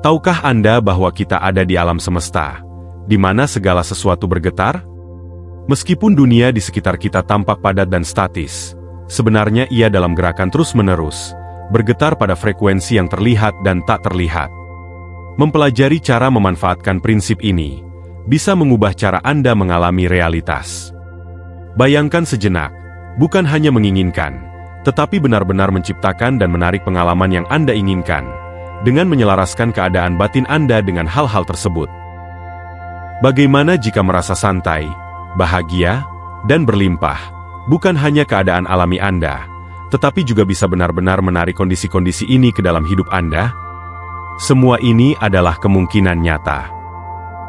Tahukah Anda bahwa kita ada di alam semesta, di mana segala sesuatu bergetar? Meskipun dunia di sekitar kita tampak padat dan statis, sebenarnya ia dalam gerakan terus-menerus, bergetar pada frekuensi yang terlihat dan tak terlihat. Mempelajari cara memanfaatkan prinsip ini, bisa mengubah cara Anda mengalami realitas. Bayangkan sejenak, bukan hanya menginginkan, tetapi benar-benar menciptakan dan menarik pengalaman yang Anda inginkan, dengan menyelaraskan keadaan batin Anda dengan hal-hal tersebut. Bagaimana jika merasa santai, bahagia, dan berlimpah, bukan hanya keadaan alami Anda, tetapi juga bisa benar-benar menarik kondisi-kondisi ini ke dalam hidup Anda? Semua ini adalah kemungkinan nyata.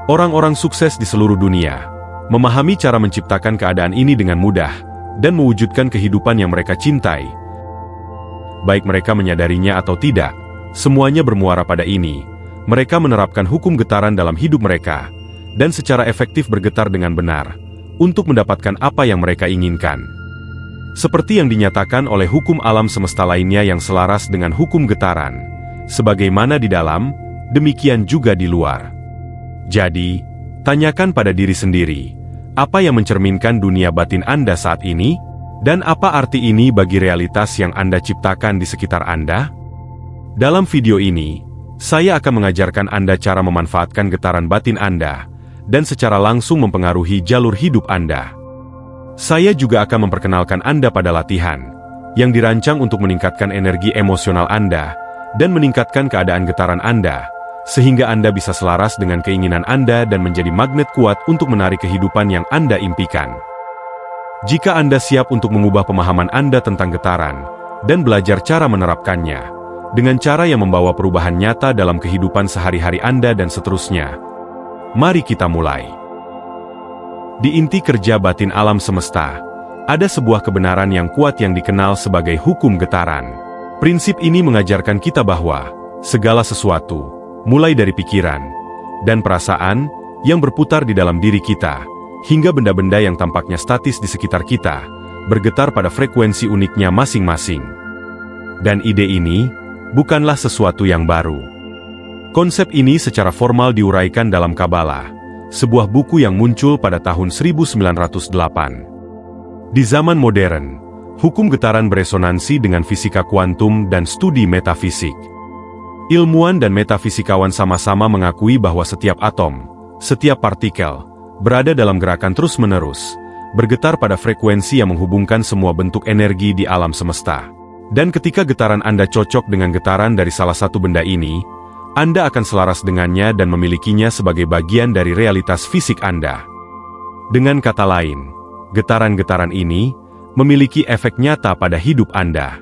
Orang-orang sukses di seluruh dunia memahami cara menciptakan keadaan ini dengan mudah dan mewujudkan kehidupan yang mereka cintai. Baik mereka menyadarinya atau tidak, semuanya bermuara pada ini. Mereka menerapkan hukum getaran dalam hidup mereka, dan secara efektif bergetar dengan benar, untuk mendapatkan apa yang mereka inginkan. Seperti yang dinyatakan oleh hukum alam semesta lainnya yang selaras dengan hukum getaran, sebagaimana di dalam, demikian juga di luar. Jadi, tanyakan pada diri sendiri, apa yang mencerminkan dunia batin Anda saat ini? Dan apa arti ini bagi realitas yang Anda ciptakan di sekitar Anda? Dalam video ini, saya akan mengajarkan Anda cara memanfaatkan getaran batin Anda, dan secara langsung mempengaruhi jalur hidup Anda. Saya juga akan memperkenalkan Anda pada latihan, yang dirancang untuk meningkatkan energi emosional Anda, dan meningkatkan keadaan getaran Anda, sehingga Anda bisa selaras dengan keinginan Anda dan menjadi magnet kuat untuk menarik kehidupan yang Anda impikan. Jika Anda siap untuk mengubah pemahaman Anda tentang getaran, dan belajar cara menerapkannya, dengan cara yang membawa perubahan nyata dalam kehidupan sehari-hari Anda dan seterusnya, mari kita mulai. Di inti kerja batin alam semesta, ada sebuah kebenaran yang kuat yang dikenal sebagai hukum getaran. Prinsip ini mengajarkan kita bahwa segala sesuatu, mulai dari pikiran dan perasaan yang berputar di dalam diri kita, hingga benda-benda yang tampaknya statis di sekitar kita, bergetar pada frekuensi uniknya masing-masing. Dan ide ini bukanlah sesuatu yang baru. Konsep ini secara formal diuraikan dalam Kabbalah, sebuah buku yang muncul pada tahun 1908. Di zaman modern, hukum getaran beresonansi dengan fisika kuantum dan studi metafisik. Ilmuwan dan metafisikawan sama-sama mengakui bahwa setiap atom, setiap partikel, berada dalam gerakan terus-menerus, bergetar pada frekuensi yang menghubungkan semua bentuk energi di alam semesta. Dan ketika getaran Anda cocok dengan getaran dari salah satu benda ini, Anda akan selaras dengannya dan memilikinya sebagai bagian dari realitas fisik Anda. Dengan kata lain, getaran-getaran ini memiliki efek nyata pada hidup Anda.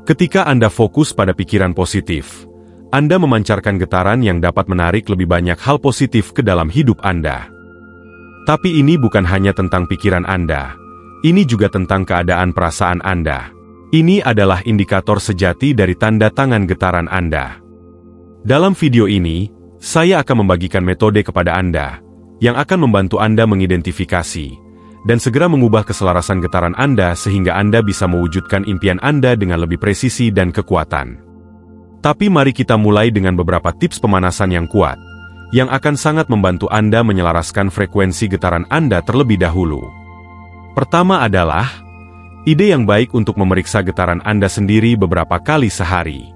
Ketika Anda fokus pada pikiran positif, Anda memancarkan getaran yang dapat menarik lebih banyak hal positif ke dalam hidup Anda. Tapi ini bukan hanya tentang pikiran Anda, ini juga tentang keadaan perasaan Anda. Ini adalah indikator sejati dari tanda tangan getaran Anda. Dalam video ini, saya akan membagikan metode kepada Anda, yang akan membantu Anda mengidentifikasi, dan segera mengubah keselarasan getaran Anda sehingga Anda bisa mewujudkan impian Anda dengan lebih presisi dan kekuatan. Tapi mari kita mulai dengan beberapa tips pemanasan yang kuat, yang akan sangat membantu Anda menyelaraskan frekuensi getaran Anda terlebih dahulu. Pertama adalah, ide yang baik untuk memeriksa getaran Anda sendiri beberapa kali sehari.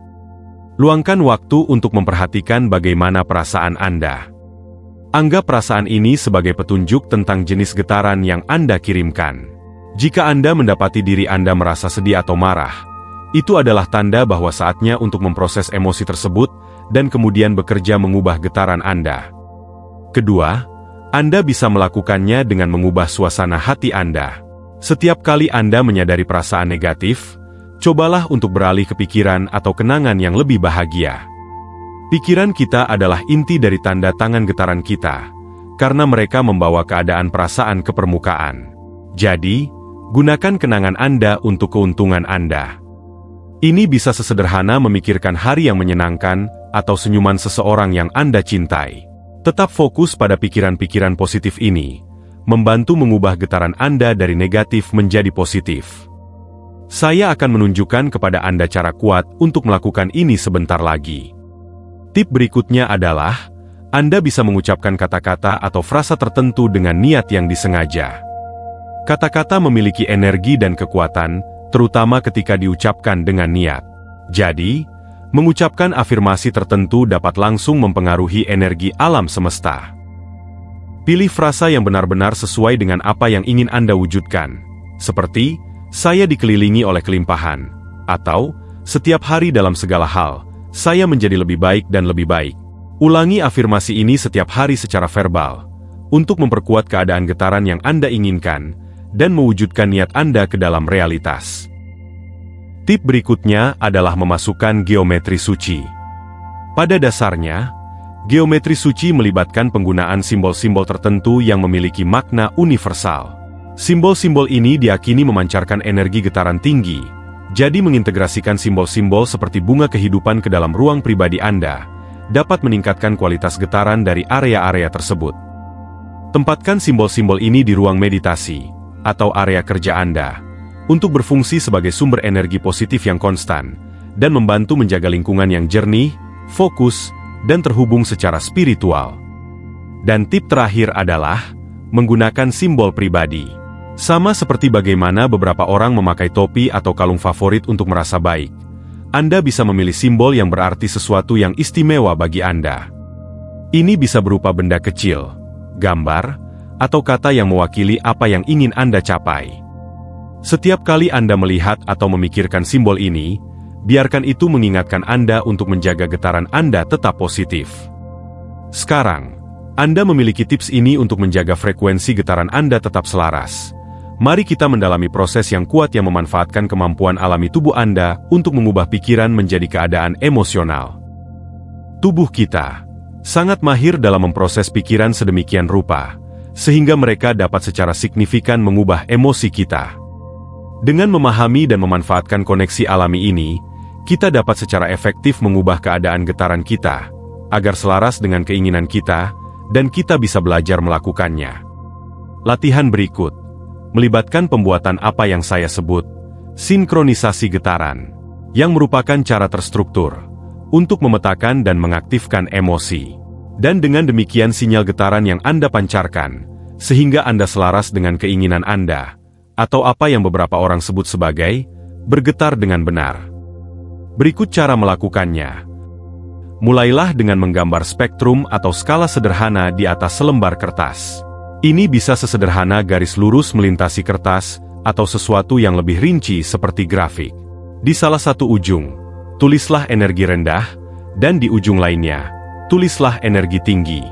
Luangkan waktu untuk memperhatikan bagaimana perasaan Anda. Anggap perasaan ini sebagai petunjuk tentang jenis getaran yang Anda kirimkan. Jika Anda mendapati diri Anda merasa sedih atau marah, itu adalah tanda bahwa saatnya untuk memproses emosi tersebut dan kemudian bekerja mengubah getaran Anda. Kedua, Anda bisa melakukannya dengan mengubah suasana hati Anda. Setiap kali Anda menyadari perasaan negatif, cobalah untuk beralih ke pikiran atau kenangan yang lebih bahagia. Pikiran kita adalah inti dari tanda tangan getaran kita, karena mereka membawa keadaan perasaan ke permukaan. Jadi, gunakan kenangan Anda untuk keuntungan Anda. Ini bisa sesederhana memikirkan hari yang menyenangkan atau senyuman seseorang yang Anda cintai. Tetap fokus pada pikiran-pikiran positif ini, membantu mengubah getaran Anda dari negatif menjadi positif. Saya akan menunjukkan kepada Anda cara kuat untuk melakukan ini sebentar lagi. Tip berikutnya adalah, Anda bisa mengucapkan kata-kata atau frasa tertentu dengan niat yang disengaja. Kata-kata memiliki energi dan kekuatan, terutama ketika diucapkan dengan niat. Jadi, mengucapkan afirmasi tertentu dapat langsung mempengaruhi energi alam semesta. Pilih frasa yang benar-benar sesuai dengan apa yang ingin Anda wujudkan, seperti, saya dikelilingi oleh kelimpahan, atau, setiap hari dalam segala hal, saya menjadi lebih baik dan lebih baik. Ulangi afirmasi ini setiap hari secara verbal, untuk memperkuat keadaan getaran yang Anda inginkan, dan mewujudkan niat Anda ke dalam realitas. Tip berikutnya adalah memasukkan geometri suci. Pada dasarnya, geometri suci melibatkan penggunaan simbol-simbol tertentu yang memiliki makna universal. Simbol-simbol ini diyakini memancarkan energi getaran tinggi, jadi mengintegrasikan simbol-simbol seperti bunga kehidupan ke dalam ruang pribadi Anda, dapat meningkatkan kualitas getaran dari area-area tersebut. Tempatkan simbol-simbol ini di ruang meditasi, atau area kerja Anda, untuk berfungsi sebagai sumber energi positif yang konstan, dan membantu menjaga lingkungan yang jernih, fokus, dan terhubung secara spiritual. Dan tip terakhir adalah, menggunakan simbol pribadi. Sama seperti bagaimana beberapa orang memakai topi atau kalung favorit untuk merasa baik, Anda bisa memilih simbol yang berarti sesuatu yang istimewa bagi Anda. Ini bisa berupa benda kecil, gambar, atau kata yang mewakili apa yang ingin Anda capai. Setiap kali Anda melihat atau memikirkan simbol ini, biarkan itu mengingatkan Anda untuk menjaga getaran Anda tetap positif. Sekarang, Anda memiliki tips ini untuk menjaga frekuensi getaran Anda tetap selaras. Mari kita mendalami proses yang kuat yang memanfaatkan kemampuan alami tubuh Anda untuk mengubah pikiran menjadi keadaan emosional. Tubuh kita sangat mahir dalam memproses pikiran sedemikian rupa, sehingga mereka dapat secara signifikan mengubah emosi kita. Dengan memahami dan memanfaatkan koneksi alami ini, kita dapat secara efektif mengubah keadaan getaran kita, agar selaras dengan keinginan kita, dan kita bisa belajar melakukannya. Latihan berikut melibatkan pembuatan apa yang saya sebut sinkronisasi getaran, yang merupakan cara terstruktur untuk memetakan dan mengaktifkan emosi. Dan dengan demikian sinyal getaran yang Anda pancarkan, sehingga Anda selaras dengan keinginan Anda, atau apa yang beberapa orang sebut sebagai bergetar dengan benar. Berikut cara melakukannya. Mulailah dengan menggambar spektrum atau skala sederhana di atas selembar kertas. Ini bisa sesederhana garis lurus melintasi kertas, atau sesuatu yang lebih rinci seperti grafik. Di salah satu ujung, tulislah energi rendah, dan di ujung lainnya, tulislah energi tinggi.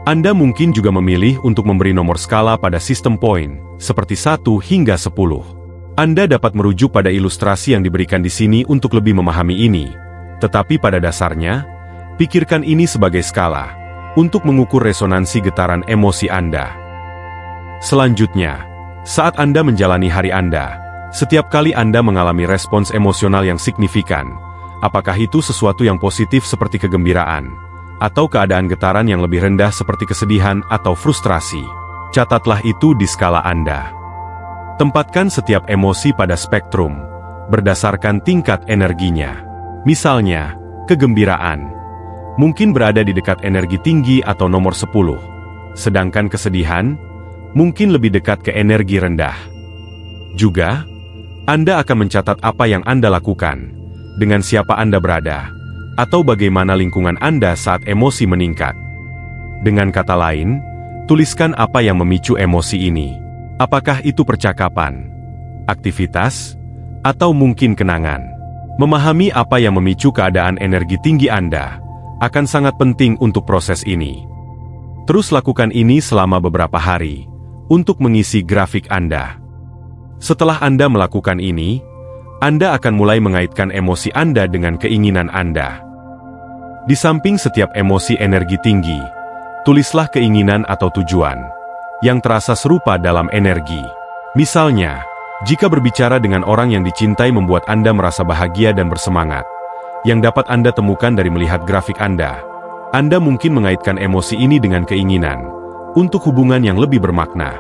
Anda mungkin juga memilih untuk memberi nomor skala pada sistem poin, seperti 1 hingga 10. Anda dapat merujuk pada ilustrasi yang diberikan di sini untuk lebih memahami ini, tetapi pada dasarnya, pikirkan ini sebagai skala untuk mengukur resonansi getaran emosi Anda. Selanjutnya, saat Anda menjalani hari Anda, setiap kali Anda mengalami respons emosional yang signifikan, apakah itu sesuatu yang positif seperti kegembiraan, atau keadaan getaran yang lebih rendah seperti kesedihan atau frustrasi, catatlah itu di skala Anda. Tempatkan setiap emosi pada spektrum, berdasarkan tingkat energinya. Misalnya, kegembiraan mungkin berada di dekat energi tinggi atau nomor 10, sedangkan kesedihan mungkin lebih dekat ke energi rendah. Juga, Anda akan mencatat apa yang Anda lakukan, dengan siapa Anda berada, atau bagaimana lingkungan Anda saat emosi meningkat. Dengan kata lain, tuliskan apa yang memicu emosi ini. Apakah itu percakapan, aktivitas, atau mungkin kenangan? Memahami apa yang memicu keadaan energi tinggi Anda akan sangat penting untuk proses ini. Terus lakukan ini selama beberapa hari, untuk mengisi grafik Anda. Setelah Anda melakukan ini, Anda akan mulai mengaitkan emosi Anda dengan keinginan Anda. Di samping setiap emosi energi tinggi, tulislah keinginan atau tujuan, yang terasa serupa dalam energi. Misalnya, jika berbicara dengan orang yang dicintai membuat Anda merasa bahagia dan bersemangat, yang dapat Anda temukan dari melihat grafik Anda mungkin mengaitkan emosi ini dengan keinginan untuk hubungan yang lebih bermakna.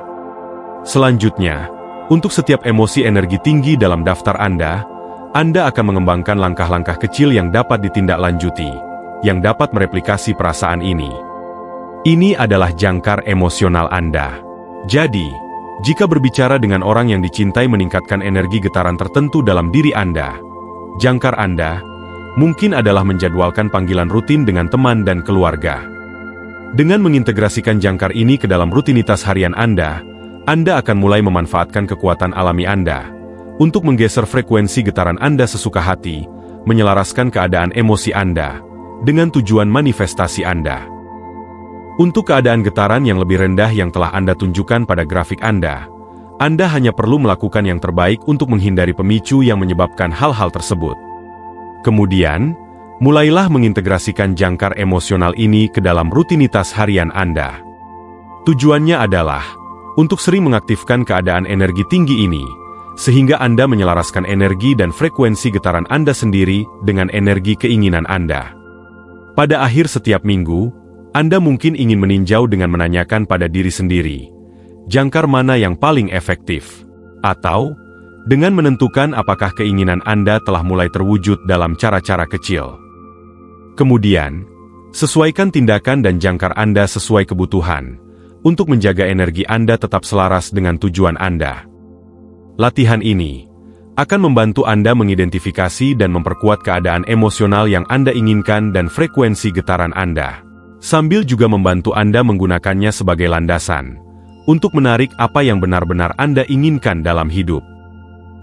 Selanjutnya, untuk setiap emosi energi tinggi dalam daftar Anda akan mengembangkan langkah-langkah kecil yang dapat ditindaklanjuti, yang dapat mereplikasi perasaan ini. Ini adalah jangkar emosional Anda. Jadi, jika berbicara dengan orang yang dicintai meningkatkan energi getaran tertentu dalam diri Anda, jangkar Anda mungkin adalah menjadwalkan panggilan rutin dengan teman dan keluarga. Dengan mengintegrasikan jangkar ini ke dalam rutinitas harian Anda akan mulai memanfaatkan kekuatan alami Anda untuk menggeser frekuensi getaran Anda sesuka hati, menyelaraskan keadaan emosi Anda dengan tujuan manifestasi Anda. Untuk keadaan getaran yang lebih rendah yang telah Anda tunjukkan pada grafik Anda hanya perlu melakukan yang terbaik untuk menghindari pemicu yang menyebabkan hal-hal tersebut. Kemudian, mulailah mengintegrasikan jangkar emosional ini ke dalam rutinitas harian Anda. Tujuannya adalah untuk sering mengaktifkan keadaan energi tinggi ini, sehingga Anda menyelaraskan energi dan frekuensi getaran Anda sendiri dengan energi keinginan Anda. Pada akhir setiap minggu, Anda mungkin ingin meninjau dengan menanyakan pada diri sendiri, jangkar mana yang paling efektif? Atau, dengan menentukan apakah keinginan Anda telah mulai terwujud dalam cara-cara kecil. Kemudian, sesuaikan tindakan dan jangkar Anda sesuai kebutuhan, untuk menjaga energi Anda tetap selaras dengan tujuan Anda. Latihan ini akan membantu Anda mengidentifikasi dan memperkuat keadaan emosional yang Anda inginkan dan frekuensi getaran Anda, sambil juga membantu Anda menggunakannya sebagai landasan untuk menarik apa yang benar-benar Anda inginkan dalam hidup.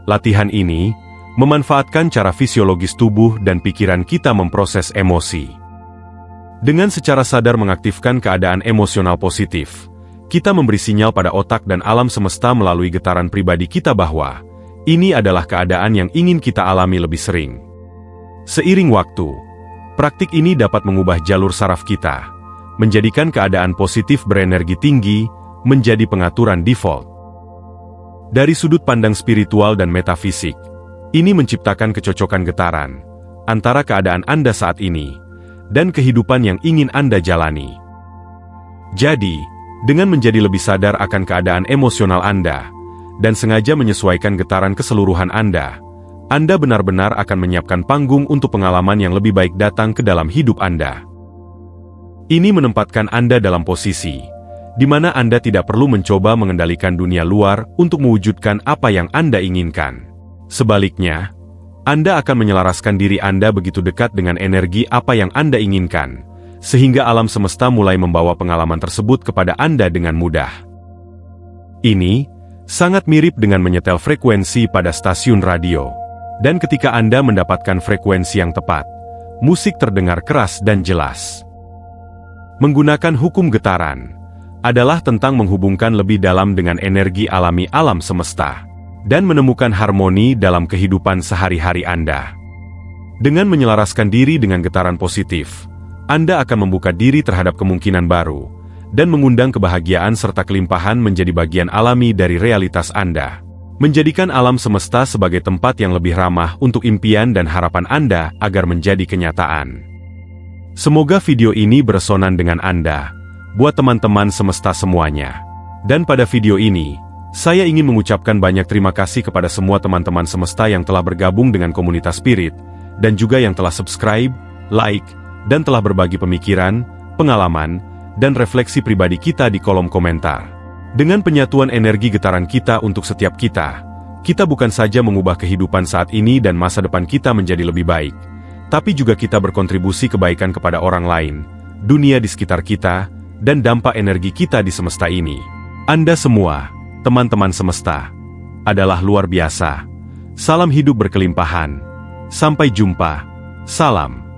Latihan ini memanfaatkan cara fisiologis tubuh dan pikiran kita memproses emosi. Dengan secara sadar mengaktifkan keadaan emosional positif, kita memberi sinyal pada otak dan alam semesta melalui getaran pribadi kita bahwa ini adalah keadaan yang ingin kita alami lebih sering. Seiring waktu, praktik ini dapat mengubah jalur saraf kita, menjadikan keadaan positif berenergi tinggi menjadi pengaturan default. Dari sudut pandang spiritual dan metafisik, ini menciptakan kecocokan getaran antara keadaan Anda saat ini dan kehidupan yang ingin Anda jalani. Jadi, dengan menjadi lebih sadar akan keadaan emosional Anda dan sengaja menyesuaikan getaran keseluruhan Anda benar-benar akan menyiapkan panggung untuk pengalaman yang lebih baik datang ke dalam hidup Anda. Ini menempatkan Anda dalam posisi di mana Anda tidak perlu mencoba mengendalikan dunia luar untuk mewujudkan apa yang Anda inginkan. Sebaliknya, Anda akan menyelaraskan diri Anda begitu dekat dengan energi apa yang Anda inginkan, sehingga alam semesta mulai membawa pengalaman tersebut kepada Anda dengan mudah. Ini sangat mirip dengan menyetel frekuensi pada stasiun radio. Dan ketika Anda mendapatkan frekuensi yang tepat, musik terdengar keras dan jelas. Menggunakan hukum getaran adalah tentang menghubungkan lebih dalam dengan energi alami alam semesta dan menemukan harmoni dalam kehidupan sehari-hari Anda. Dengan menyelaraskan diri dengan getaran positif, Anda akan membuka diri terhadap kemungkinan baru dan mengundang kebahagiaan serta kelimpahan menjadi bagian alami dari realitas Anda, menjadikan alam semesta sebagai tempat yang lebih ramah untuk impian dan harapan Anda agar menjadi kenyataan. Semoga video ini beresonan dengan Anda, buat teman-teman semesta semuanya. Dan pada video ini, saya ingin mengucapkan banyak terima kasih kepada semua teman-teman semesta yang telah bergabung dengan komunitas Spirit, dan juga yang telah subscribe, like, dan telah berbagi pemikiran, pengalaman, dan refleksi pribadi kita di kolom komentar. Dengan penyatuan energi getaran kita untuk setiap kita bukan saja mengubah kehidupan saat ini dan masa depan kita menjadi lebih baik, tapi juga kita berkontribusi kebaikan kepada orang lain, dunia di sekitar kita, dan dampak energi kita di semesta ini. Anda semua, teman-teman semesta, adalah luar biasa. Salam hidup berkelimpahan. Sampai jumpa. Salam.